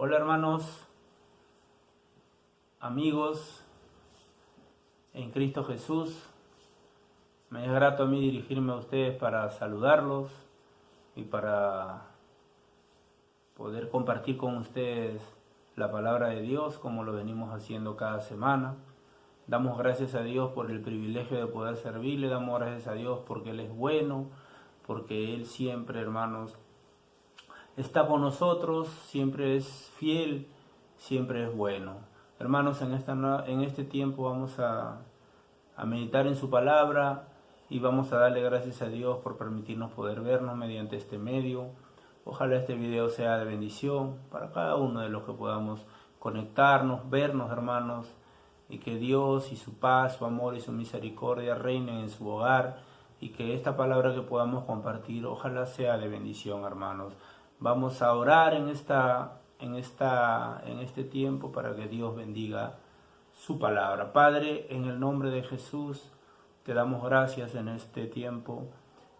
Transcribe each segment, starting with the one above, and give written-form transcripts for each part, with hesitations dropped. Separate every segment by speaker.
Speaker 1: Hola hermanos, amigos en Cristo Jesús. Me es grato a mí dirigirme a ustedes para saludarlos y para poder compartir con ustedes la palabra de Dios como lo venimos haciendo cada semana. Damos gracias a Dios por el privilegio de poder servirle, damos gracias a Dios porque Él es bueno, porque Él siempre, hermanos, está con nosotros, siempre es fiel, siempre es bueno. Hermanos, en este tiempo vamos a meditar en su palabra y vamos a darle gracias a Dios por permitirnos poder vernos mediante este medio. Ojalá este video sea de bendición para cada uno de los que podamos conectarnos, vernos, hermanos, y que Dios y su paz, su amor y su misericordia reinen en su hogar, y que esta palabra que podamos compartir, ojalá sea de bendición, hermanos. Vamos a orar en este tiempo para que Dios bendiga su palabra. Padre, en el nombre de Jesús, te damos gracias en este tiempo.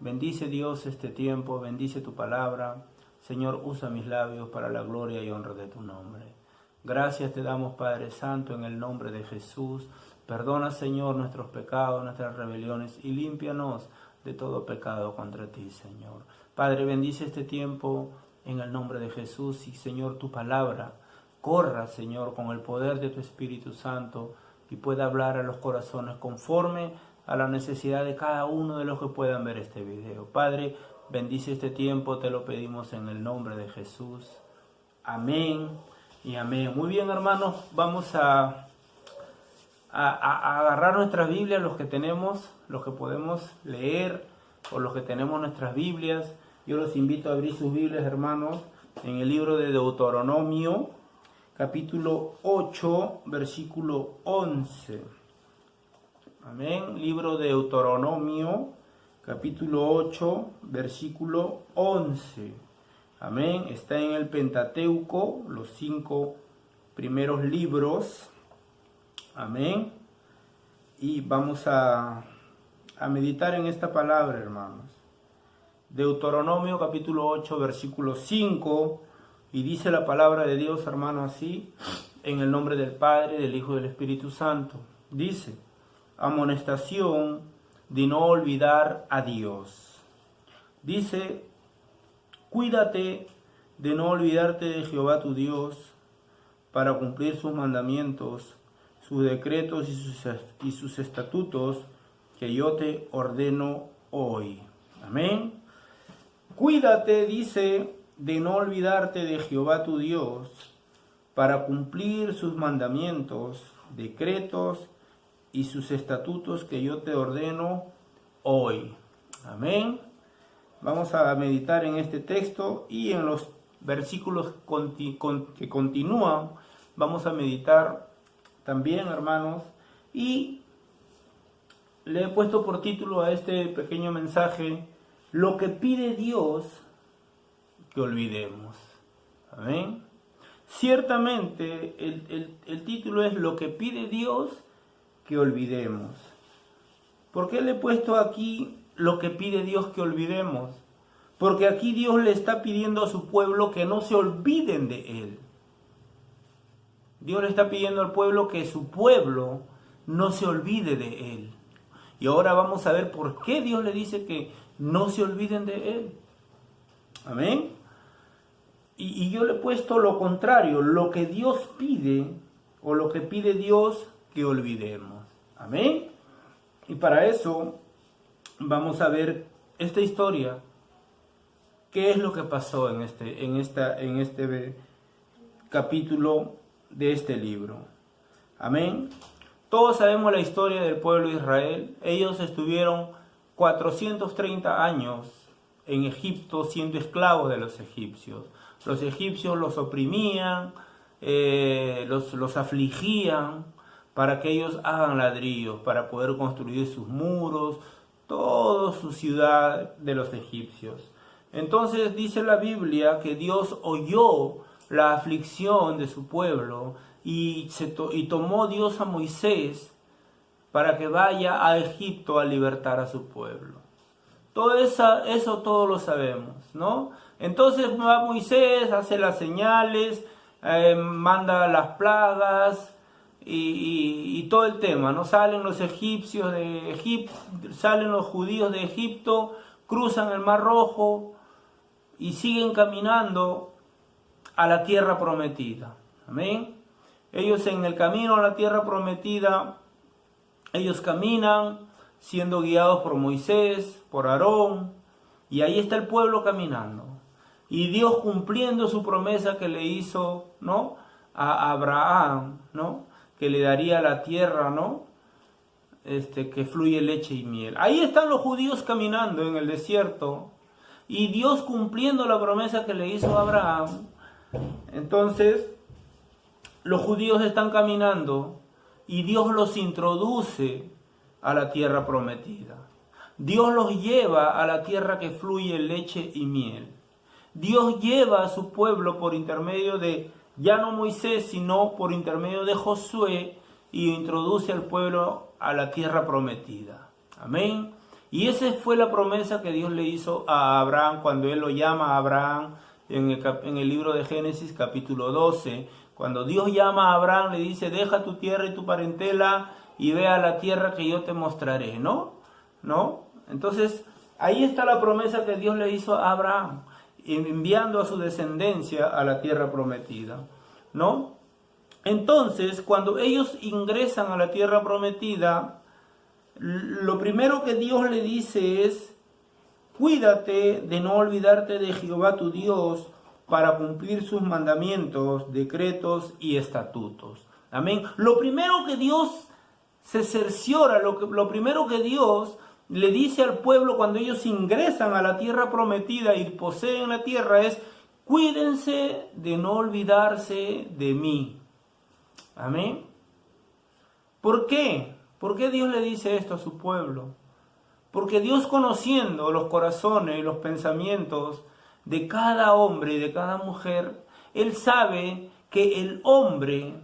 Speaker 1: Bendice, Dios, este tiempo, bendice tu palabra. Señor, usa mis labios para la gloria y honra de tu nombre. Gracias te damos, Padre Santo, en el nombre de Jesús. Perdona, Señor, nuestros pecados, nuestras rebeliones, y límpianos de todo pecado contra ti, Señor. Padre, bendice este tiempo en el nombre de Jesús, y Señor, tu palabra corra, Señor, con el poder de tu Espíritu Santo, y pueda hablar a los corazones conforme a la necesidad de cada uno de los que puedan ver este video. Padre, bendice este tiempo, te lo pedimos en el nombre de Jesús. Amén y amén. Muy bien, hermanos, vamos a agarrar nuestras Biblias, los que tenemos, los que podemos leer, o los que tenemos nuestras Biblias. Yo los invito a abrir sus Biblias, hermanos, en el libro de Deuteronomio, capítulo 8, versículo 11. Amén. Libro de Deuteronomio, capítulo 8, versículo 11. Amén. Está en el Pentateuco, los 5 primeros libros. Amén. Y vamos a meditar en esta palabra, hermanos. Deuteronomio capítulo 8, versículo 5, y dice la palabra de Dios, hermano, así, en el nombre del Padre, del Hijo y del Espíritu Santo. Dice: amonestación de no olvidar a Dios. Dice: cuídate de no olvidarte de Jehová tu Dios, para cumplir sus mandamientos, sus decretos y sus estatutos que yo te ordeno hoy. Amén. Cuídate, dice, de no olvidarte de Jehová tu Dios, para cumplir sus mandamientos, decretos y sus estatutos que yo te ordeno hoy. Amén. Vamos a meditar en este texto, y en los versículos que continúan vamos a meditar también, hermanos, y le he puesto por título a este pequeño mensaje: lo que pide Dios que olvidemos. Amén. Ciertamente el título es lo que pide Dios que olvidemos. ¿Por qué le he puesto aquí lo que pide Dios que olvidemos? Porque aquí Dios le está pidiendo a su pueblo que no se olviden de Él. Dios le está pidiendo al pueblo que su pueblo no se olvide de Él. Y ahora vamos a ver por qué Dios le dice que no se olviden de Él. Amén. Y yo le he puesto lo contrario, lo que Dios pide, o lo que pide Dios que olvidemos. Amén. Y para eso vamos a ver esta historia. ¿Qué es lo que pasó en este capítulo de este libro? Amén. Todos sabemos la historia del pueblo de Israel. Ellos estuvieron 430 años en Egipto siendo esclavos de los egipcios. Los egipcios los oprimían, los afligían para que ellos hagan ladrillos, para poder construir sus muros, toda su ciudad de los egipcios. Entonces dice la Biblia que Dios oyó la aflicción de su pueblo, y tomó Dios a Moisés para que vaya a Egipto a libertar a su pueblo. Todo eso todos lo sabemos, ¿no? Entonces va Moisés, hace las señales, manda las plagas y todo el tema, ¿no? Salen los egipcios de Egipto, salen los judíos de Egipto, cruzan el Mar Rojo y siguen caminando a la tierra prometida. Amén. Ellos en el camino a la tierra prometida, ellos caminan siendo guiados por Moisés, por Aarón, y ahí está el pueblo caminando. Y Dios cumpliendo su promesa que le hizo, ¿no?, a Abraham, ¿no?, que le daría la tierra, ¿no?, que fluye leche y miel. Ahí están los judíos caminando en el desierto, y Dios cumpliendo la promesa que le hizo a Abraham. Entonces, los judíos están caminando y Dios los introduce a la tierra prometida. Dios los lleva a la tierra que fluye leche y miel. Dios lleva a su pueblo por intermedio de, ya no Moisés, sino por intermedio de Josué, y introduce al pueblo a la tierra prometida. Amén. Y esa fue la promesa que Dios le hizo a Abraham cuando Él lo llama a Abraham en el libro de Génesis capítulo 12. Cuando Dios llama a Abraham, le dice, deja tu tierra y tu parentela y ve a la tierra que yo te mostraré, ¿no? Entonces, ahí está la promesa que Dios le hizo a Abraham, enviando a su descendencia a la tierra prometida, ¿no? Entonces, cuando ellos ingresan a la tierra prometida, lo primero que Dios le dice es, cuídate de no olvidarte de Jehová tu Dios para cumplir sus mandamientos, decretos y estatutos. Amén. Lo primero que Dios se cerciora, lo primero que Dios le dice al pueblo cuando ellos ingresan a la tierra prometida y poseen la tierra es, cuídense de no olvidarse de mí. Amén. ¿Por qué? ¿Por qué Dios le dice esto a su pueblo? Porque Dios, conociendo los corazones y los pensamientos de cada hombre y de cada mujer, Él sabe que el hombre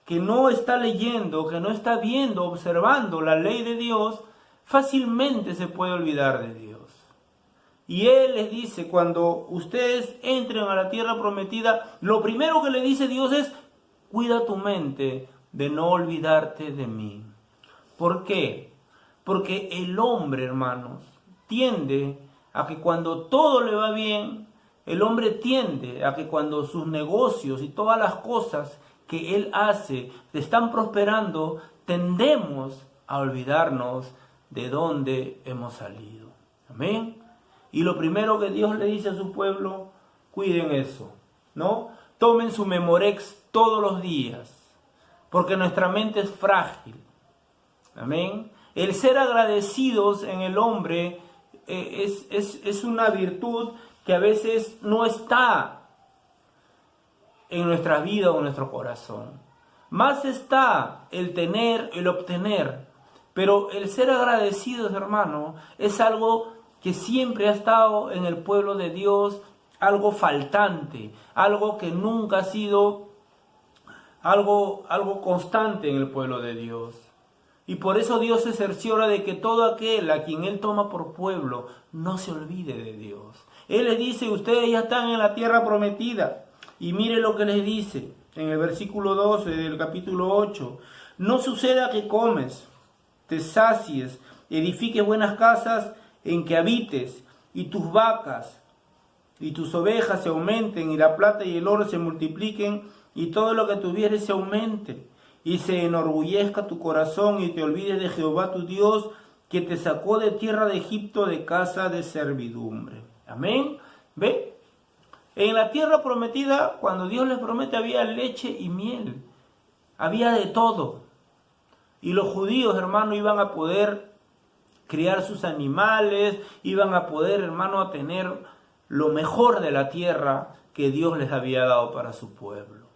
Speaker 1: que no está leyendo, que no está viendo, observando la ley de Dios, fácilmente se puede olvidar de Dios. Y Él les dice, cuando ustedes entren a la tierra prometida, lo primero que le dice Dios es, cuida tu mente de no olvidarte de mí. ¿Por qué? Porque el hombre, hermanos, tiende a que cuando todo le va bien, el hombre tiende a que cuando sus negocios y todas las cosas que él hace están prosperando, tendemos a olvidarnos de dónde hemos salido. Amén. Y lo primero que Dios le dice a su pueblo, cuiden eso, ¿no? Tomen su Memorex todos los días, porque nuestra mente es frágil. Amén. El ser agradecidos en el hombre es una virtud que a veces no está en nuestra vida o en nuestro corazón. Más está el tener, el obtener. Pero el ser agradecidos, hermano, es algo que siempre ha estado en el pueblo de Dios, algo faltante, algo que nunca ha sido algo constante en el pueblo de Dios. Y por eso Dios se cerciora de que todo aquel a quien Él toma por pueblo no se olvide de Dios. Él les dice, ustedes ya están en la tierra prometida. Y mire lo que les dice en el versículo 12 del capítulo 8. No suceda que comes, te sacies, edifiques buenas casas en que habites, y tus vacas y tus ovejas se aumenten, y la plata y el oro se multipliquen, y todo lo que tuvieres se aumente. Y se enorgullezca tu corazón y te olvides de Jehová tu Dios, que te sacó de tierra de Egipto, de casa de servidumbre. Amén. ¿Ve? En la tierra prometida, cuando Dios les promete, había leche y miel. Había de todo. Y los judíos, hermano, iban a poder criar sus animales, iban a poder, hermano, a tener lo mejor de la tierra que Dios les había dado para su pueblo.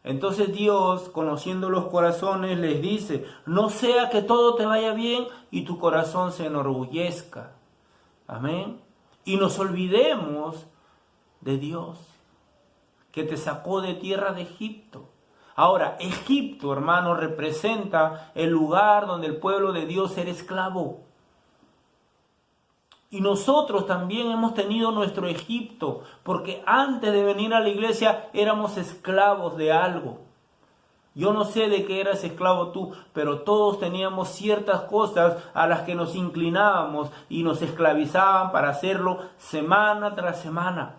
Speaker 1: Entonces Dios, conociendo los corazones, les dice, no sea que todo te vaya bien y tu corazón se enorgullezca. Amén. Y nos olvidemos de Dios, que te sacó de tierra de Egipto. Ahora, Egipto, hermano, representa el lugar donde el pueblo de Dios era esclavo. Y nosotros también hemos tenido nuestro Egipto, porque antes de venir a la iglesia éramos esclavos de algo. Yo no sé de qué eras esclavo tú, pero todos teníamos ciertas cosas a las que nos inclinábamos y nos esclavizaban para hacerlo semana tras semana.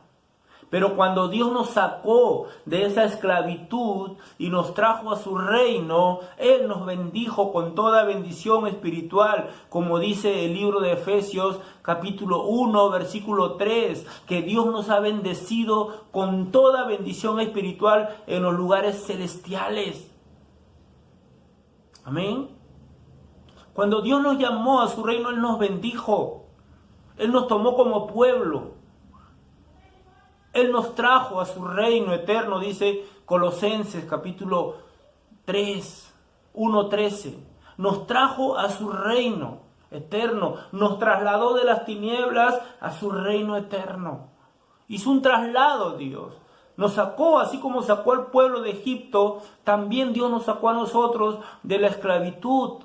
Speaker 1: Pero cuando Dios nos sacó de esa esclavitud y nos trajo a su reino, Él nos bendijo con toda bendición espiritual, como dice el libro de Efesios capítulo 1, versículo 3, que Dios nos ha bendecido con toda bendición espiritual en los lugares celestiales. Amén. Cuando Dios nos llamó a su reino, Él nos bendijo. Él nos tomó como pueblo. Él nos trajo a su reino eterno, dice Colosenses capítulo 3, 1:13. Nos trajo a su reino eterno, nos trasladó de las tinieblas a su reino eterno. Hizo un traslado Dios. Nos sacó, así como sacó al pueblo de Egipto, también Dios nos sacó a nosotros de la esclavitud.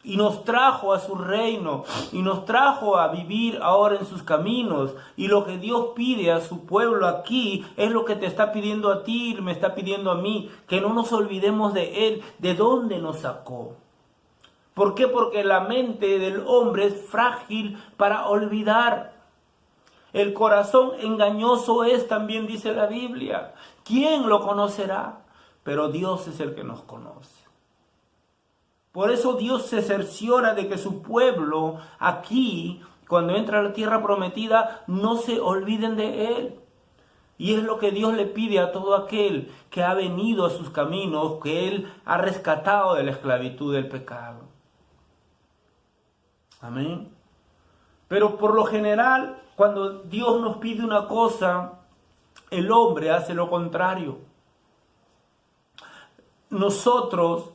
Speaker 1: Y nos trajo a su reino, y nos trajo a vivir ahora en sus caminos. Y lo que Dios pide a su pueblo aquí es lo que te está pidiendo a ti y me está pidiendo a mí. Que no nos olvidemos de Él, de dónde nos sacó. ¿Por qué? Porque la mente del hombre es frágil para olvidar. El corazón engañoso es, también dice la Biblia. ¿Quién lo conocerá? Pero Dios es el que nos conoce. Por eso Dios se cerciora de que su pueblo aquí, cuando entra a la tierra prometida, no se olviden de Él. Y es lo que Dios le pide a todo aquel que ha venido a sus caminos, que Él ha rescatado de la esclavitud del pecado. Amén. Pero por lo general, cuando Dios nos pide una cosa, el hombre hace lo contrario. Nosotros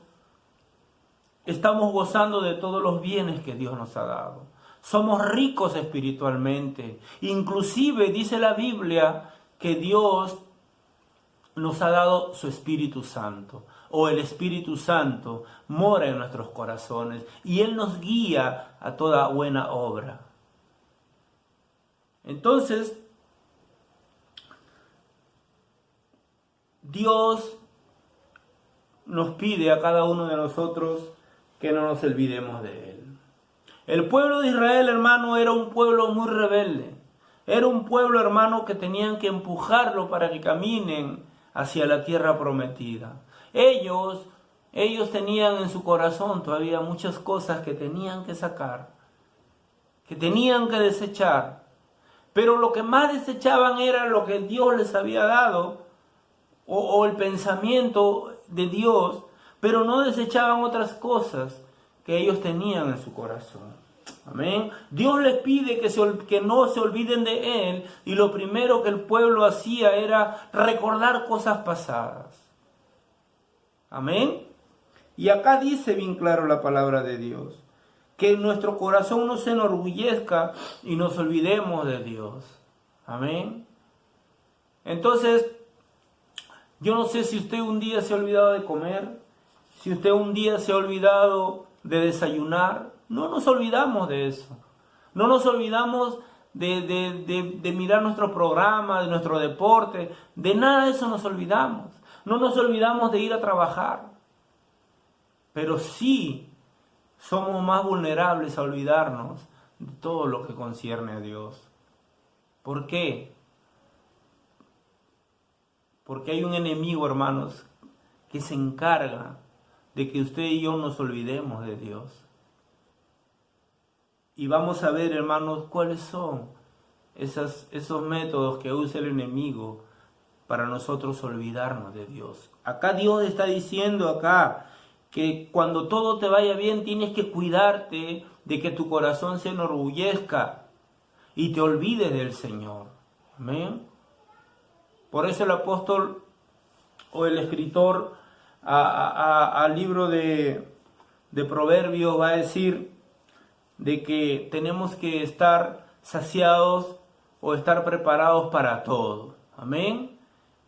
Speaker 1: estamos gozando de todos los bienes que Dios nos ha dado. Somos ricos espiritualmente. Inclusive dice la Biblia que Dios nos ha dado su Espíritu Santo. O el Espíritu Santo mora en nuestros corazones. Y Él nos guía a toda buena obra. Entonces, Dios nos pide a cada uno de nosotros que no nos olvidemos de Él. El pueblo de Israel, hermano, era un pueblo muy rebelde. Era un pueblo, hermano, que tenían que empujarlo para que caminen hacia la tierra prometida. Ellos tenían en su corazón todavía muchas cosas que tenían que sacar, que tenían que desechar. Pero lo que más desechaban era lo que Dios les había dado, o el pensamiento de Dios, pero no desechaban otras cosas que ellos tenían en su corazón. Amén. Dios les pide que no se olviden de Él, y lo primero que el pueblo hacía era recordar cosas pasadas. Amén. Y acá dice bien claro la palabra de Dios, que nuestro corazón no se enorgullezca y nos olvidemos de Dios. Amén. Entonces, yo no sé si usted un día se ha olvidado de comer, si usted un día se ha olvidado de desayunar. No nos olvidamos de eso. No nos olvidamos de mirar nuestro programa, de nuestro deporte. De nada de eso nos olvidamos. No nos olvidamos de ir a trabajar. Pero sí somos más vulnerables a olvidarnos de todo lo que concierne a Dios. ¿Por qué? Porque hay un enemigo, hermanos, que se encarga de que usted y yo nos olvidemos de Dios. Y vamos a ver, hermanos, cuáles son esos métodos que usa el enemigo para nosotros olvidarnos de Dios. Acá Dios está diciendo que cuando todo te vaya bien tienes que cuidarte de que tu corazón se enorgullezca y te olvides del Señor. Amén. Por eso el apóstol o el escritor al libro de Proverbios va a decir de que tenemos que estar saciados o estar preparados para todo. Amén.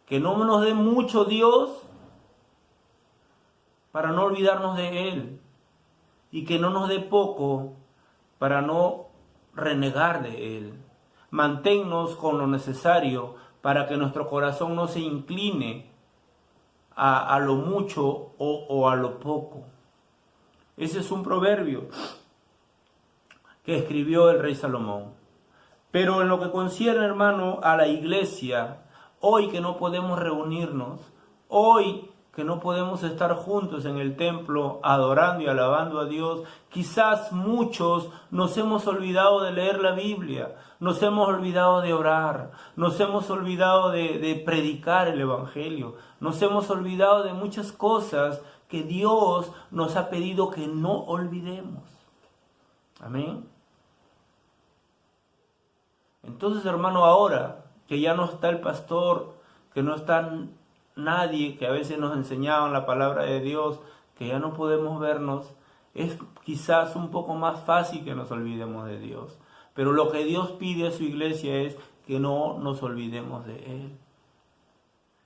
Speaker 1: Que no nos dé mucho Dios para no olvidarnos de Él, y que no nos dé poco para no renegar de Él. Manténnos con lo necesario para que nuestro corazón no se incline a lo mucho o a lo poco. Ese es un proverbio que escribió el rey Salomón. Pero en lo que concierne, hermano, a la iglesia, hoy que no podemos reunirnos, hoy que no podemos estar juntos en el templo adorando y alabando a Dios, quizás muchos nos hemos olvidado de leer la Biblia, nos hemos olvidado de orar, nos hemos olvidado de predicar el Evangelio, nos hemos olvidado de muchas cosas que Dios nos ha pedido que no olvidemos. Amén. Entonces, hermano, ahora que ya no está el pastor, que no está nadie, que a veces nos enseñaban la palabra de Dios, que ya no podemos vernos, es quizás un poco más fácil que nos olvidemos de Dios. Pero lo que Dios pide a su iglesia es que no nos olvidemos de Él.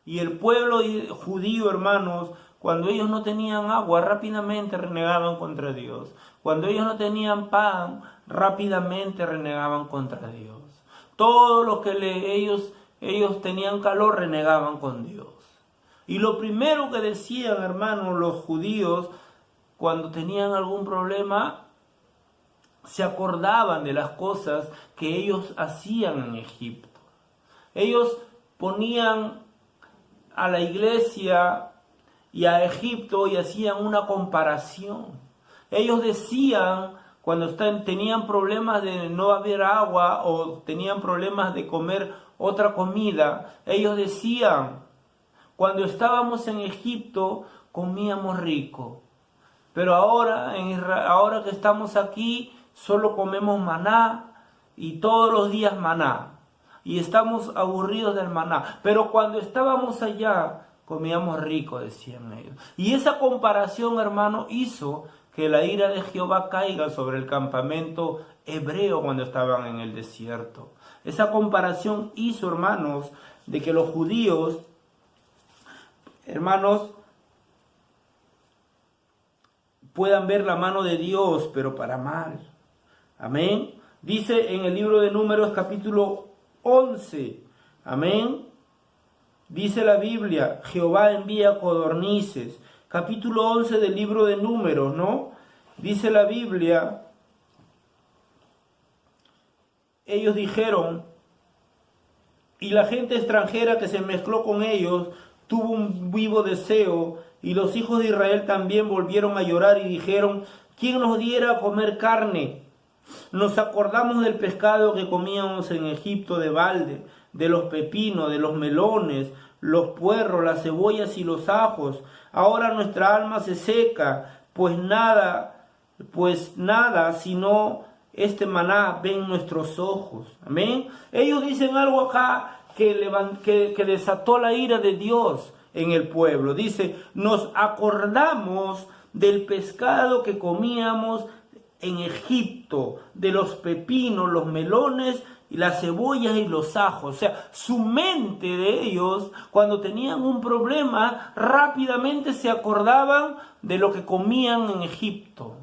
Speaker 1: Y el pueblo judío, hermanos, cuando ellos no tenían agua, rápidamente renegaban contra Dios. Cuando ellos no tenían pan, rápidamente renegaban contra Dios. Todo lo que ellos tenían calor, renegaban con Dios. Y lo primero que decían, hermanos, los judíos, cuando tenían algún problema, se acordaban de las cosas que ellos hacían en Egipto. Ellos ponían a la iglesia y a Egipto y hacían una comparación. Ellos decían, cuando tenían problemas de no haber agua o tenían problemas de comer otra comida, ellos decían, cuando estábamos en Egipto comíamos rico, pero ahora que estamos aquí solo comemos maná y todos los días maná y estamos aburridos del maná, pero cuando estábamos allá comíamos rico, decían ellos. Y esa comparación, hermano, hizo que la ira de Jehová caiga sobre el campamento hebreo cuando estaban en el desierto. Esa comparación hizo, hermanos, de que los judíos, hermanos, puedan ver la mano de Dios, pero para mal. Amén. Dice en el libro de Números, capítulo 11. Amén. Dice la Biblia, Jehová envía codornices. Capítulo 11 del libro de Números, ¿no? Dice la Biblia, ellos dijeron, y la gente extranjera que se mezcló con ellos tuvo un vivo deseo, y los hijos de Israel también volvieron a llorar y dijeron, ¿quién nos diera a comer carne? Nos acordamos del pescado que comíamos en Egipto de balde, de los pepinos, de los melones, los puerros, las cebollas y los ajos. Ahora nuestra alma se seca, pues nada sino este maná ven nuestros ojos. Amén. Ellos dicen algo acá que desató la ira de Dios en el pueblo. Dice, nos acordamos del pescado que comíamos en Egipto, de los pepinos, los melones y las cebollas y los ajos. O sea, su mente de ellos, cuando tenían un problema, rápidamente se acordaban de lo que comían en Egipto.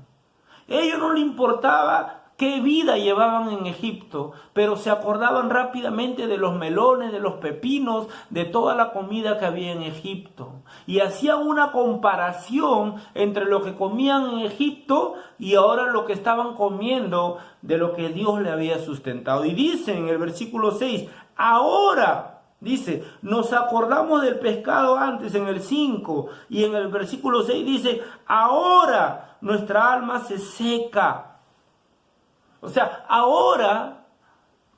Speaker 1: A ellos no les importaba qué vida llevaban en Egipto, pero se acordaban rápidamente de los melones, de los pepinos, de toda la comida que había en Egipto. Y hacían una comparación entre lo que comían en Egipto y ahora lo que estaban comiendo de lo que Dios le había sustentado. Y dice en el versículo 6, ahora, dice, nos acordamos del pescado antes en el 5, y en el versículo 6 dice, ahora nuestra alma se seca. O sea, ahora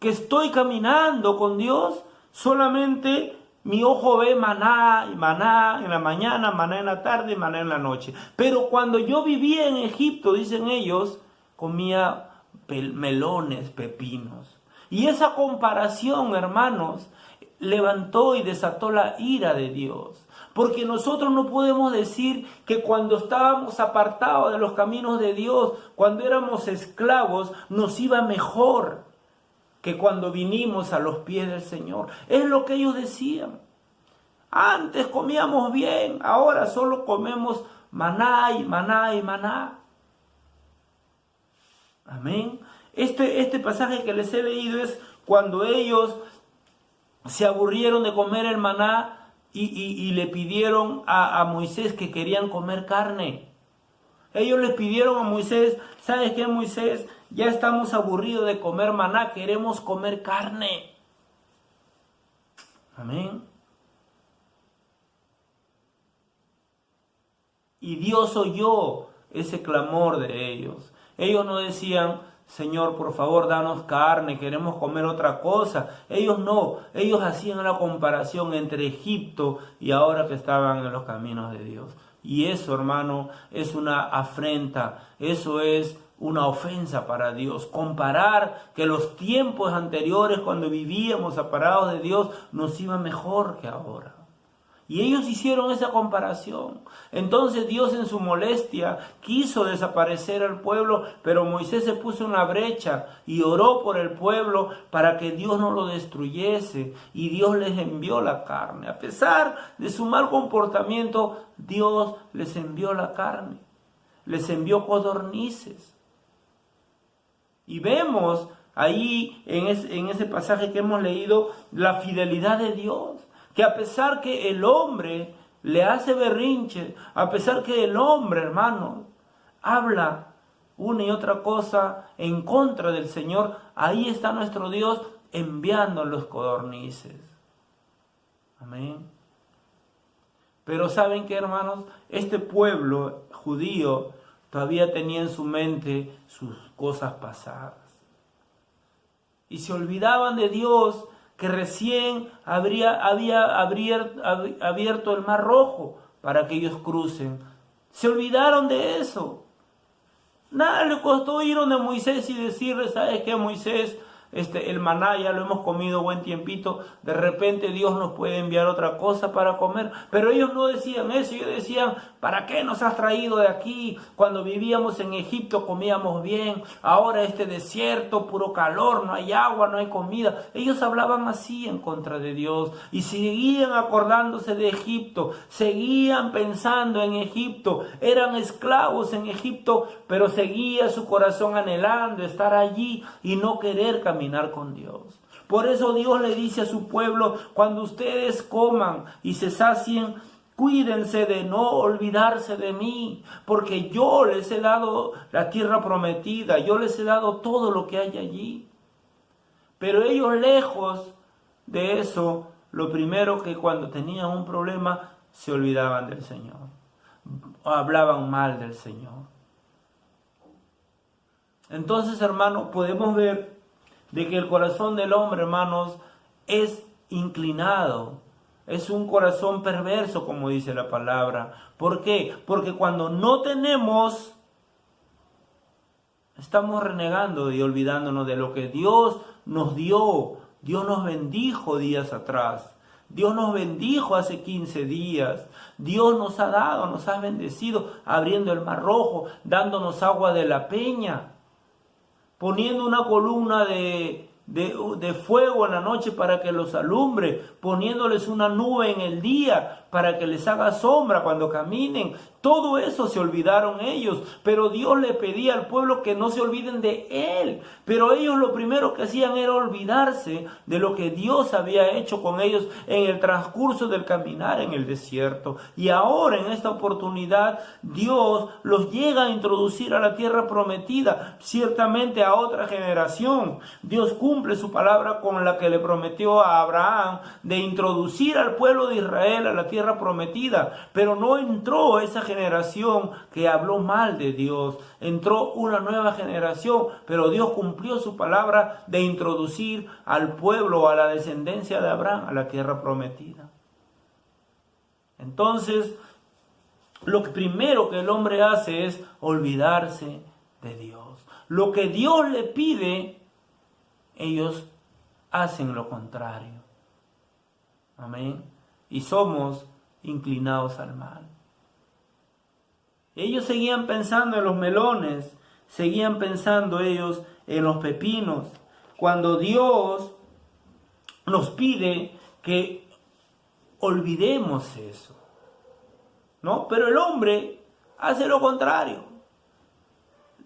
Speaker 1: que estoy caminando con Dios, solamente mi ojo ve maná y maná en la mañana, maná en la tarde, maná en la noche. Pero cuando yo vivía en Egipto, dicen ellos, comía melones, pepinos. Y esa comparación, hermanos, levantó y desató la ira de Dios. Porque nosotros no podemos decir que cuando estábamos apartados de los caminos de Dios, cuando éramos esclavos, nos iba mejor que cuando vinimos a los pies del Señor. Es lo que ellos decían. Antes comíamos bien, ahora solo comemos maná y maná y maná. Amén. Este pasaje que les he leído es cuando ellos se aburrieron de comer el maná y le pidieron a Moisés que querían comer carne. Ellos le pidieron a Moisés, ¿sabes qué, Moisés? Ya estamos aburridos de comer maná, queremos comer carne. Amén. Y Dios oyó ese clamor de ellos. Ellos no decían, Señor, por favor, danos carne, queremos comer otra cosa. Ellos no, ellos hacían la comparación entre Egipto y ahora que estaban en los caminos de Dios. Y eso, hermano, es una afrenta, eso es una ofensa para Dios. Comparar que los tiempos anteriores, cuando vivíamos separados de Dios, nos iba mejor que ahora. Y ellos hicieron esa comparación. Entonces Dios en su molestia quiso desaparecer al pueblo, pero Moisés se puso en la brecha y oró por el pueblo para que Dios no lo destruyese. Y Dios les envió la carne. A pesar de su mal comportamiento, Dios les envió la carne. Les envió codornices. Y vemos ahí en ese pasaje que hemos leído la fidelidad de Dios. Que a pesar que el hombre le hace berrinche, a pesar que el hombre, hermano, habla una y otra cosa en contra del Señor, ahí está nuestro Dios enviando los codornices. Amén. Pero ¿saben qué, hermanos? Este pueblo judío todavía tenía en su mente sus cosas pasadas. Y se olvidaban de Dios, que recién había abierto el Mar Rojo para que ellos crucen. Se olvidaron de eso. Nada le costó ir donde Moisés y decirle, ¿sabes qué, Moisés? El maná ya lo hemos comido buen tiempito, de repente Dios nos puede enviar otra cosa para comer. Pero ellos no decían eso, ellos decían, ¿para qué nos has traído de aquí? Cuando vivíamos en Egipto comíamos bien, ahora este desierto, puro calor, no hay agua, no hay comida. Ellos hablaban así en contra de Dios y seguían acordándose de Egipto, seguían pensando en Egipto, eran esclavos en Egipto, pero seguía su corazón anhelando estar allí y no querer caminar con Dios. Por eso Dios le dice a su pueblo, cuando ustedes coman y se sacien, cuídense de no olvidarse de mí, porque yo les he dado la tierra prometida, yo les he dado todo lo que hay allí. Pero ellos, lejos de eso, lo primero que cuando tenían un problema, se olvidaban del Señor, hablaban mal del Señor. Entonces, hermanos, podemos ver de que el corazón del hombre, hermanos, es inclinado. Es un corazón perverso, como dice la palabra. ¿Por qué? Porque cuando no tenemos, estamos renegando y olvidándonos de lo que Dios nos dio. Dios nos bendijo días atrás. Dios nos bendijo hace 15 días. Dios nos ha dado, nos ha bendecido, abriendo el Mar Rojo, dándonos agua de la peña, poniendo una columna de fuego en la noche para que los alumbre, poniéndoles una nube en el día para que les haga sombra cuando caminen. Todo eso se olvidaron ellos, pero Dios le pedía al pueblo que no se olviden de Él. Pero ellos lo primero que hacían era olvidarse de lo que Dios había hecho con ellos en el transcurso del caminar en el desierto. Y ahora, en esta oportunidad, Dios los llega a introducir a la tierra prometida, ciertamente a otra generación. Dios cumple su palabra con la que le prometió a Abraham de introducir al pueblo de Israel a la tierra prometida, pero no entró esa generación que habló mal de Dios. Entró una nueva generación, pero Dios cumplió su palabra de introducir al pueblo, a la descendencia de Abraham, a la tierra prometida. Entonces, lo primero que el hombre hace es olvidarse de Dios. Lo que Dios le pide, ellos hacen lo contrario. Amén. Y somos inclinados al mal. Ellos seguían pensando en los melones, seguían pensando ellos en los pepinos, cuando Dios nos pide que olvidemos eso, ¿no? Pero el hombre hace lo contrario.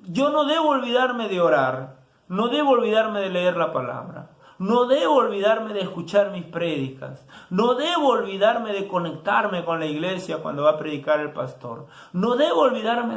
Speaker 1: Yo no debo olvidarme de orar, No debo olvidarme de leer la palabra. No debo olvidarme de escuchar mis prédicas. No debo olvidarme de conectarme con la iglesia cuando va a predicar el pastor. No debo olvidarme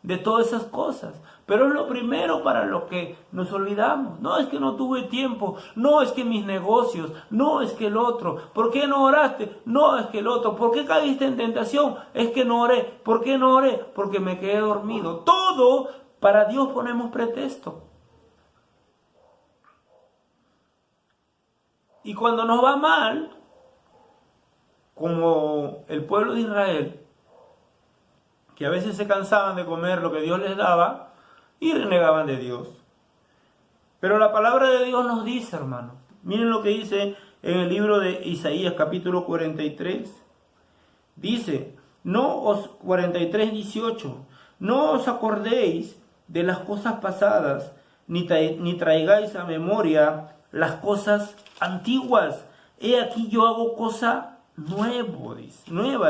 Speaker 1: de todas esas cosas. Pero es lo primero para lo que nos olvidamos. No es que no tuve tiempo. No es que mis negocios. No es que el otro. ¿Por qué no oraste? No es que el otro. ¿Por qué caíste en tentación? Es que no oré. ¿Por qué no oré? Porque me quedé dormido. Todo para Dios ponemos pretexto. Y cuando nos va mal, como el pueblo de Israel, que a veces se cansaban de comer lo que Dios les daba y renegaban de Dios. Pero la palabra de Dios nos dice, hermanos, miren lo que dice en el libro de Isaías capítulo 43. Dice, 43:18, no os acordéis de las cosas pasadas, ni traigáis a memoria las cosas antiguas. He aquí yo hago cosa nueva,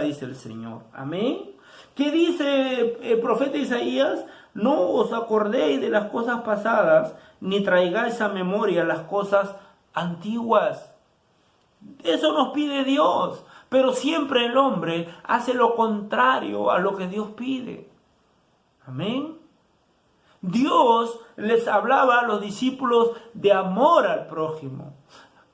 Speaker 1: dice el Señor. Amén. ¿Qué dice el profeta Isaías? No os acordéis de las cosas pasadas, ni traigáis a memoria las cosas antiguas. Eso nos pide Dios, pero siempre el hombre hace lo contrario a lo que Dios pide. Amén. Dios les hablaba a los discípulos de amor al prójimo.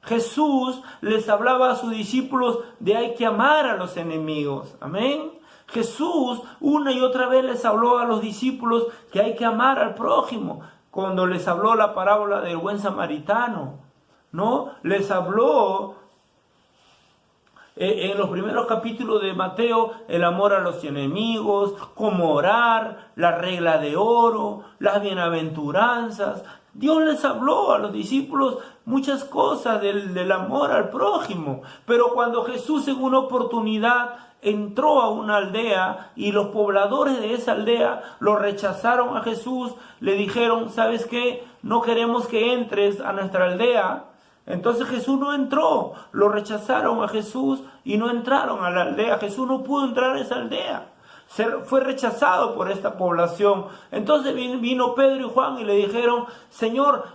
Speaker 1: Jesús les hablaba a sus discípulos de hay que amar a los enemigos. Amén. Jesús una y otra vez les habló a los discípulos que hay que amar al prójimo. Cuando les habló la parábola del buen samaritano, ¿no? Les habló en los primeros capítulos de Mateo, el amor a los enemigos, cómo orar, la regla de oro, las bienaventuranzas. Dios les habló a los discípulos muchas cosas del amor al prójimo. Pero cuando Jesús en una oportunidad entró a una aldea y los pobladores de esa aldea lo rechazaron a Jesús, le dijeron, ¿sabes qué? No queremos que entres a nuestra aldea. Entonces Jesús no entró, lo rechazaron a Jesús y no entraron a la aldea. Jesús no pudo entrar a esa aldea, fue rechazado por esta población. Entonces vino Pedro y Juan y le dijeron, Señor,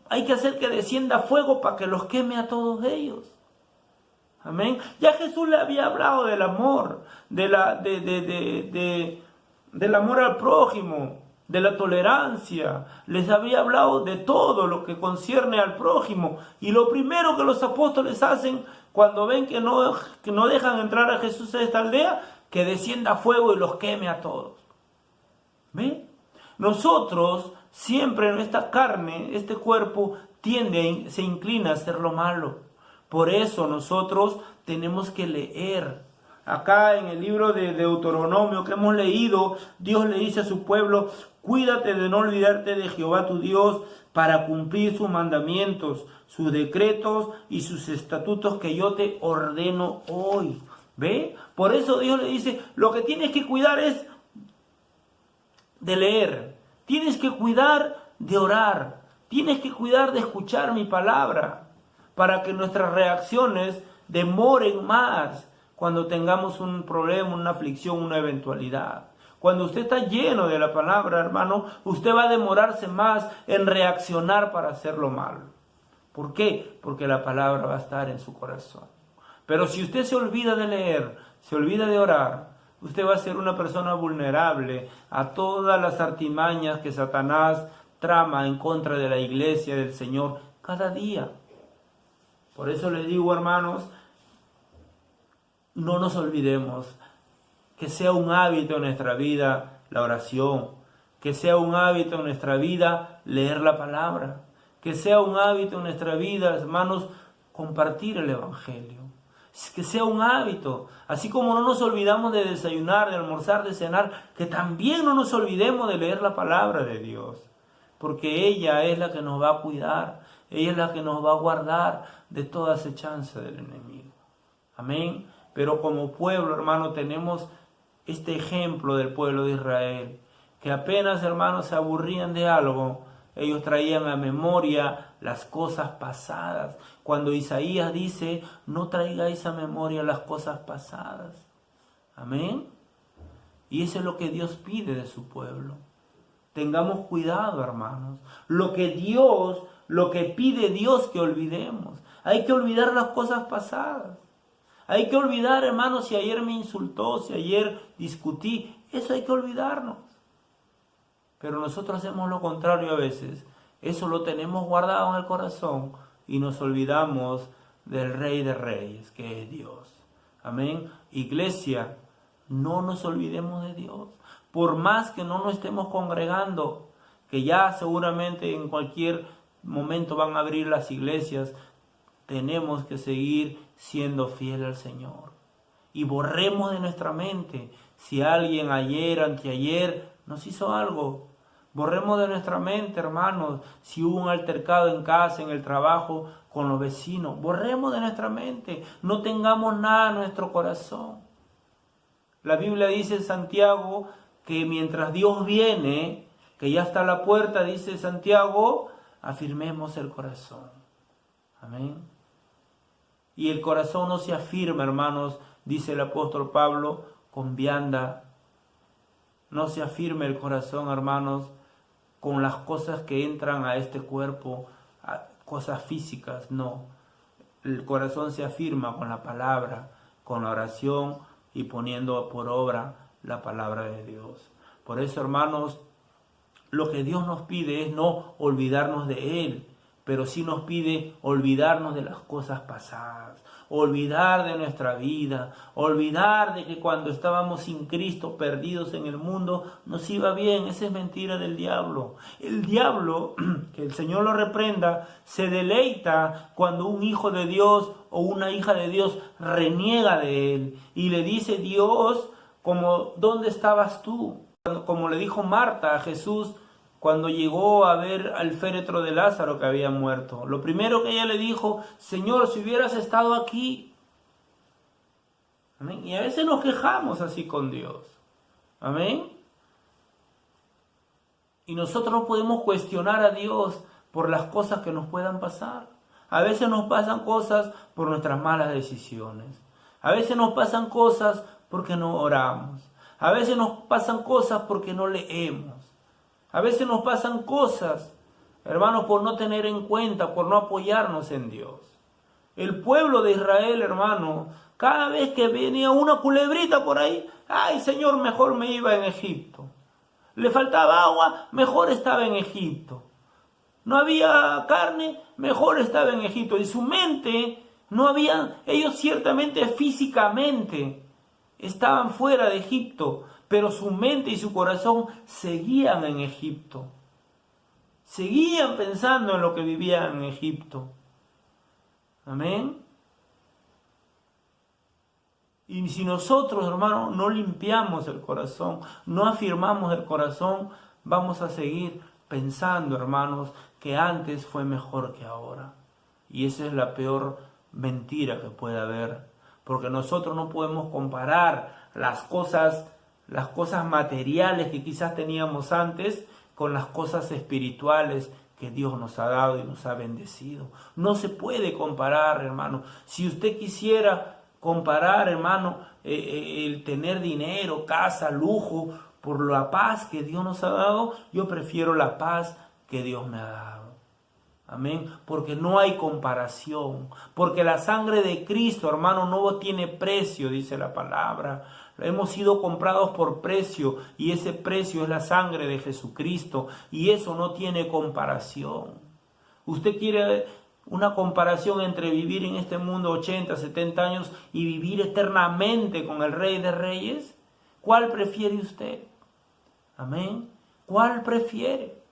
Speaker 1: hay que hacer que descienda fuego para que los queme a todos ellos. Amén. Ya Jesús le había hablado del amor, del amor al prójimo, de la tolerancia. Les había hablado de todo lo que concierne al prójimo. Y lo primero que los apóstoles hacen cuando ven que no dejan entrar a Jesús a esta aldea, que descienda fuego y los queme a todos. ¿Ven? Nosotros siempre en esta carne, este cuerpo se inclina a hacer lo malo. Por eso nosotros tenemos que leer. Acá en el libro de Deuteronomio que hemos leído, Dios le dice a su pueblo, cuídate de no olvidarte de Jehová tu Dios para cumplir sus mandamientos, sus decretos y sus estatutos que yo te ordeno hoy. ¿Ve? Por eso Dios le dice, lo que tienes que cuidar es de leer, tienes que cuidar de orar, tienes que cuidar de escuchar mi palabra, para que nuestras reacciones demoren más cuando tengamos un problema, una aflicción, una eventualidad. Cuando usted está lleno de la palabra, hermano, usted va a demorarse más en reaccionar para hacer lo malo. ¿Por qué? Porque la palabra va a estar en su corazón. Pero si usted se olvida de leer, se olvida de orar, usted va a ser una persona vulnerable a todas las artimañas que Satanás trama en contra de la iglesia del Señor cada día. Por eso les digo, hermanos, no nos olvidemos que sea un hábito en nuestra vida la oración, que sea un hábito en nuestra vida leer la palabra, que sea un hábito en nuestra vida, hermanos, compartir el evangelio, que sea un hábito, así como no nos olvidamos de desayunar, de almorzar, de cenar, que también no nos olvidemos de leer la palabra de Dios, porque ella es la que nos va a cuidar, ella es la que nos va a guardar de toda acechanza del enemigo. Amén. Pero como pueblo, hermano, tenemos este ejemplo del pueblo de Israel, que apenas, hermanos, se aburrían de algo, ellos traían a memoria las cosas pasadas. Cuando Isaías dice, no traigáis a memoria las cosas pasadas. Amén. Y eso es lo que Dios pide de su pueblo. Tengamos cuidado, hermanos. Lo que pide Dios que olvidemos. Hay que olvidar las cosas pasadas. Hay que olvidar, hermanos, si ayer me insultó, si ayer discutí. Eso hay que olvidarnos. Pero nosotros hacemos lo contrario a veces. Eso lo tenemos guardado en el corazón y nos olvidamos del Rey de Reyes, que es Dios. Amén. Iglesia, no nos olvidemos de Dios. Por más que no nos estemos congregando, que ya seguramente en cualquier momento van a abrir las iglesias, tenemos que seguir siendo fiel al Señor. Y borremos de nuestra mente si alguien ayer, anteayer, nos hizo algo. Borremos de nuestra mente, hermanos, si hubo un altercado en casa, en el trabajo, con los vecinos. Borremos de nuestra mente. No tengamos nada en nuestro corazón. La Biblia dice en Santiago que mientras Dios viene, que ya está a la puerta, dice Santiago, afirmemos el corazón. Amén. Y el corazón no se afirma, hermanos, dice el apóstol Pablo, con vianda. No se afirma el corazón, hermanos, con las cosas que entran a este cuerpo, a cosas físicas, no. El corazón se afirma con la palabra, con la oración y poniendo por obra la palabra de Dios. Por eso, hermanos, lo que Dios nos pide es no olvidarnos de Él, pero sí nos pide olvidarnos de las cosas pasadas, olvidar de nuestra vida, olvidar de que cuando estábamos sin Cristo, perdidos en el mundo, nos iba bien. Esa es mentira del diablo. El diablo, que el Señor lo reprenda, se deleita cuando un hijo de Dios o una hija de Dios reniega de Él y le dice: Dios, como, ¿dónde estabas tú? Como le dijo Marta a Jesús cuando llegó a ver al féretro de Lázaro que había muerto. Lo primero que ella le dijo: Señor, si hubieras estado aquí. Amén. Y a veces nos quejamos así con Dios. Amén. Y nosotros no podemos cuestionar a Dios por las cosas que nos puedan pasar. A veces nos pasan cosas por nuestras malas decisiones. A veces nos pasan cosas porque no oramos. A veces nos pasan cosas porque no leemos. A veces nos pasan cosas, hermanos, por no tener en cuenta, por no apoyarnos en Dios. El pueblo de Israel, hermano, cada vez que venía una culebrita por ahí, ay, Señor, mejor me iba en Egipto. Le faltaba agua, mejor estaba en Egipto. No había carne, mejor estaba en Egipto. Y su mente, no había, ellos ciertamente físicamente estaban fuera de Egipto, pero su mente y su corazón seguían en Egipto. Seguían pensando en lo que vivían en Egipto. Amén. Y si nosotros, hermanos, no limpiamos el corazón, no afirmamos el corazón, vamos a seguir pensando, hermanos, que antes fue mejor que ahora. Y esa es la peor mentira que puede haber. Porque nosotros no podemos comparar las cosas materiales que quizás teníamos antes con las cosas espirituales que Dios nos ha dado y nos ha bendecido. No se puede comparar, hermano. Si usted quisiera comparar, hermano, el tener dinero, casa, lujo, por la paz que Dios nos ha dado, yo prefiero la paz que Dios me ha dado. Amén, porque no hay comparación, porque la sangre de Cristo, hermano, no tiene precio, dice la palabra. Hemos sido comprados por precio y ese precio es la sangre de Jesucristo y eso no tiene comparación. ¿Usted quiere una comparación entre vivir en este mundo 80, 70 años y vivir eternamente con el Rey de Reyes? ¿Cuál prefiere usted? Amén. ¿Cuál prefiere?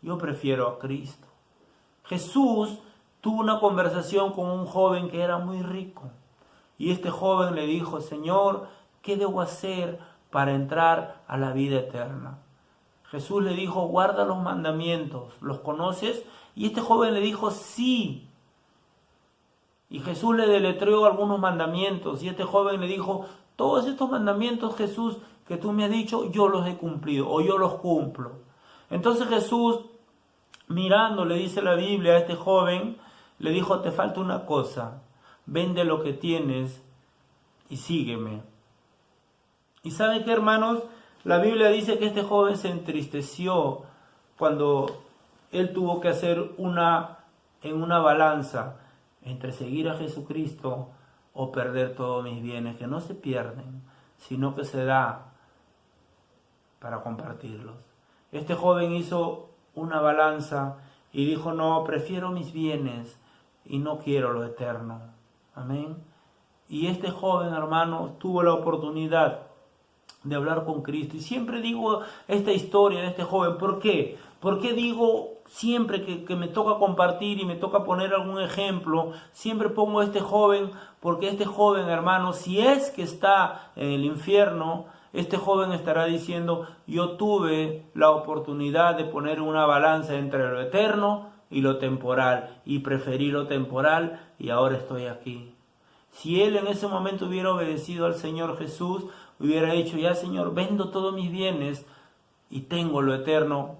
Speaker 1: Yo prefiero a Cristo. Jesús tuvo una conversación con un joven que era muy rico. Y este joven le dijo: Señor, ¿qué debo hacer para entrar a la vida eterna? Jesús le dijo: guarda los mandamientos. ¿Los conoces? Y este joven le dijo: sí. Y Jesús le deletreó algunos mandamientos. Y este joven le dijo: todos estos mandamientos, Jesús, que tú me has dicho, yo los he cumplido o yo los cumplo. Entonces Jesús, mirando, le dice la Biblia a este joven, le dijo: te falta una cosa, vende lo que tienes y sígueme. Y ¿saben qué, hermanos? La Biblia dice que este joven se entristeció cuando él tuvo que hacer en una balanza entre seguir a Jesucristo o perder todos mis bienes, que no se pierden, sino que se da para compartirlos. Este joven hizo una balanza y dijo, no, prefiero mis bienes y no quiero lo eterno. Amén. Y este joven, hermano, tuvo la oportunidad de hablar con Cristo. Y siempre digo esta historia de este joven. ¿Por qué? Porque digo siempre que me toca compartir y me toca poner algún ejemplo, siempre pongo a este joven, porque este joven, hermano, si es que está en el infierno, este joven estará diciendo, yo tuve la oportunidad de poner una balanza entre lo eterno y lo temporal, y preferí lo temporal y ahora estoy aquí. Si él en ese momento hubiera obedecido al Señor Jesús, hubiera dicho, ya Señor, vendo todos mis bienes y tengo lo eterno,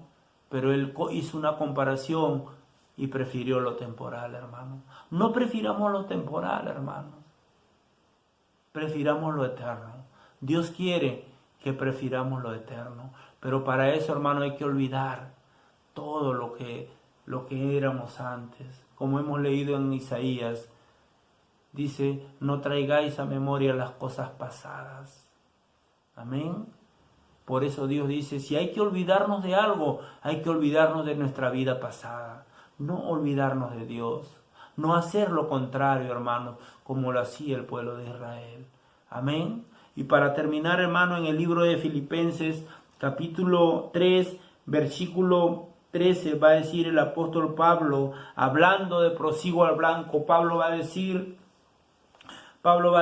Speaker 1: pero él hizo una comparación y prefirió lo temporal, hermano. No prefiramos lo temporal, hermanos. Prefiramos lo eterno. Dios quiere que prefiramos lo eterno, pero para eso, hermano, hay que olvidar todo lo que éramos antes. Como hemos leído en Isaías, dice, no traigáis a memoria las cosas pasadas. Amén. Por eso Dios dice, si hay que olvidarnos de algo, hay que olvidarnos de nuestra vida pasada. No olvidarnos de Dios. No hacer lo contrario, hermanos, como lo hacía el pueblo de Israel. Amén. Y para terminar, hermano, en el libro de Filipenses, capítulo 3, versículo 13, va a decir el apóstol Pablo, hablando de prosigo al blanco, Pablo va a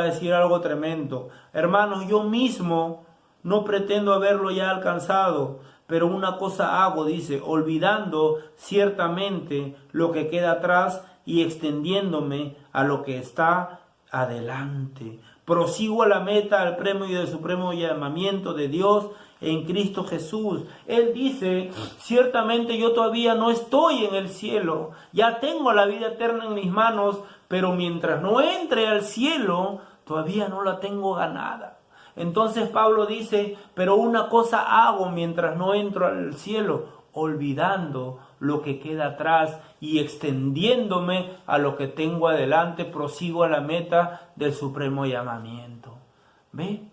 Speaker 1: decir algo tremendo. Hermanos, yo mismo no pretendo haberlo ya alcanzado, pero una cosa hago, dice, olvidando ciertamente lo que queda atrás y extendiéndome a lo que está adelante. Prosigo a la meta, al premio y del supremo llamamiento de Dios en Cristo Jesús. Él dice, ciertamente yo todavía no estoy en el cielo, ya tengo la vida eterna en mis manos, pero mientras no entre al cielo, todavía no la tengo ganada. Entonces Pablo dice, pero una cosa hago mientras no entro al cielo, olvidando lo que queda atrás y extendiéndome a lo que tengo adelante, prosigo a la meta del supremo llamamiento. ¿Ve,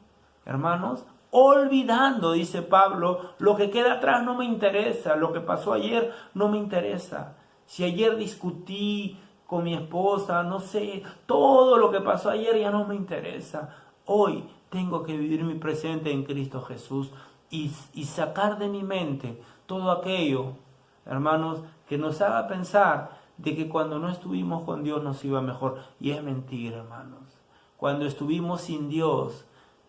Speaker 1: hermanos? Olvidando, dice Pablo, lo que queda atrás no me interesa, lo que pasó ayer no me interesa. Si ayer discutí con mi esposa, no sé, todo lo que pasó ayer ya no me interesa. Hoy tengo que vivir mi presente en Cristo Jesús y sacar de mi mente todo aquello, hermanos, que nos haga pensar de que cuando no estuvimos con Dios nos iba mejor. Y es mentira, hermanos. Cuando estuvimos sin Dios,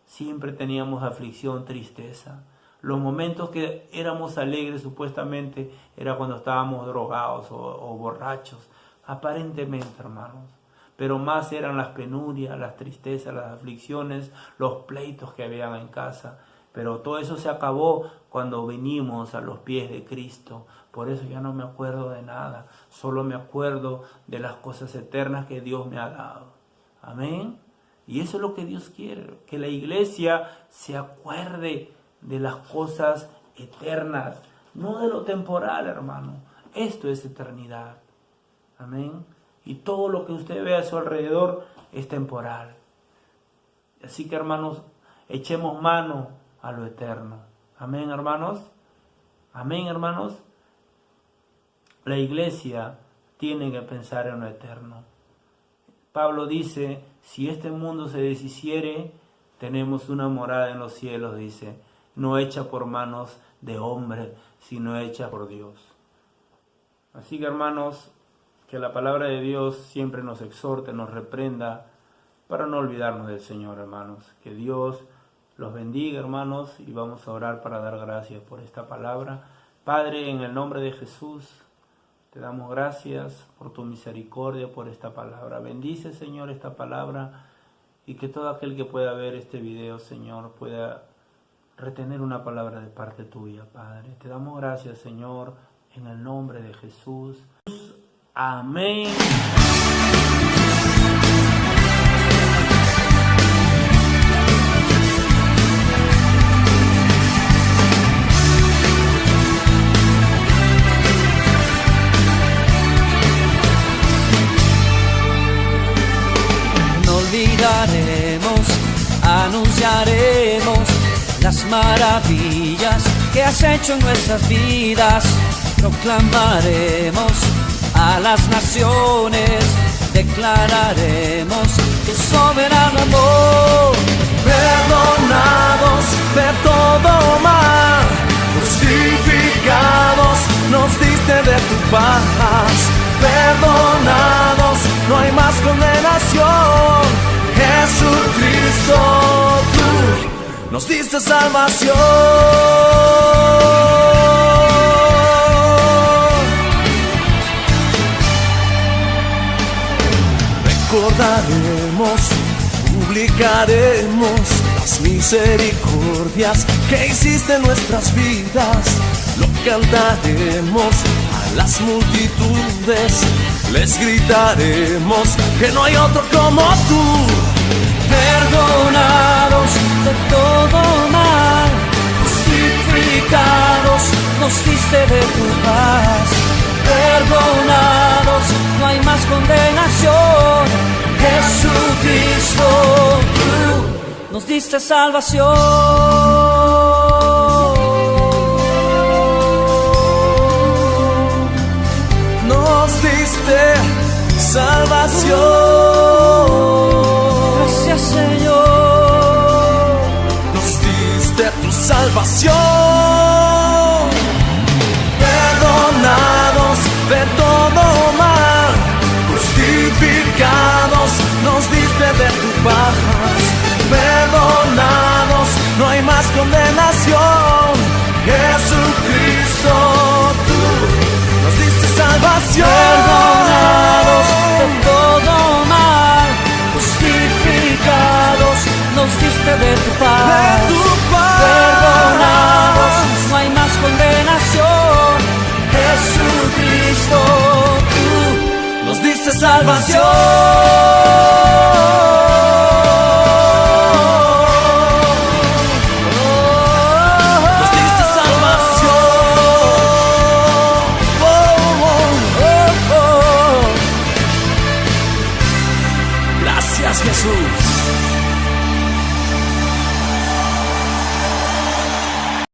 Speaker 1: siempre teníamos aflicción, tristeza. Los momentos que éramos alegres supuestamente era cuando estábamos drogados o borrachos. Aparentemente, hermanos. Pero más eran las penurias, las tristezas, las aflicciones, los pleitos que habían en casa. Pero todo eso se acabó cuando vinimos a los pies de Cristo. Por eso ya no me acuerdo de nada. Solo me acuerdo de las cosas eternas que Dios me ha dado. Amén. Y eso es lo que Dios quiere. Que la iglesia se acuerde de las cosas eternas. No de lo temporal, hermano. Esto es eternidad. Amén. Y todo lo que usted ve a su alrededor es temporal. Así que, hermanos, echemos mano a lo eterno. Amén, hermanos. Amén, hermanos. La iglesia tiene que pensar en lo eterno. Pablo dice, si este mundo se deshiciere, tenemos una morada en los cielos, dice, no hecha por manos de hombre, sino hecha por Dios. Así que, hermanos, que la palabra de Dios siempre nos exhorte, nos reprenda, para no olvidarnos del Señor, hermanos. Que Dios los bendiga, hermanos, y vamos a orar para dar gracias por esta palabra. Padre, en el nombre de Jesús, te damos gracias por tu misericordia, por esta palabra. Bendice, Señor, esta palabra, y que todo aquel que pueda ver este video, Señor, pueda retener una palabra de parte tuya, Padre. Te damos gracias, Señor, en el nombre de Jesús. Amén.
Speaker 2: Recordaremos, anunciaremos las maravillas que has hecho en nuestras vidas. Proclamaremos a las naciones, declararemos tu soberano amor.
Speaker 3: Perdonados de todo mal, justificados, nos diste de tu paz. Perdonados, no hay más condenación. Jesucristo, tú nos diste salvación. Recordaremos, publicaremos las misericordias que hiciste en nuestras vidas. Lo cantaremos a las multitudes, les gritaremos que no hay otro como tú.
Speaker 2: Perdonados de todo mal, justificados, nos diste de tu paz. Perdonados, no hay más condenación. Jesucristo, tú nos diste salvación.
Speaker 3: Nos diste salvación.
Speaker 2: Gracias, Señor.
Speaker 3: Nos diste tu salvación. Perdonados de todo mal, justificados, nos diste de tu paz. Perdonados, no hay más condenación. Jesucristo, tú nos diste salvación.
Speaker 2: Perdonados de todo mal, justificados, nos diste de tu paz. Perdonados, no hay más condenación. Jesucristo, tú nos diste salvación.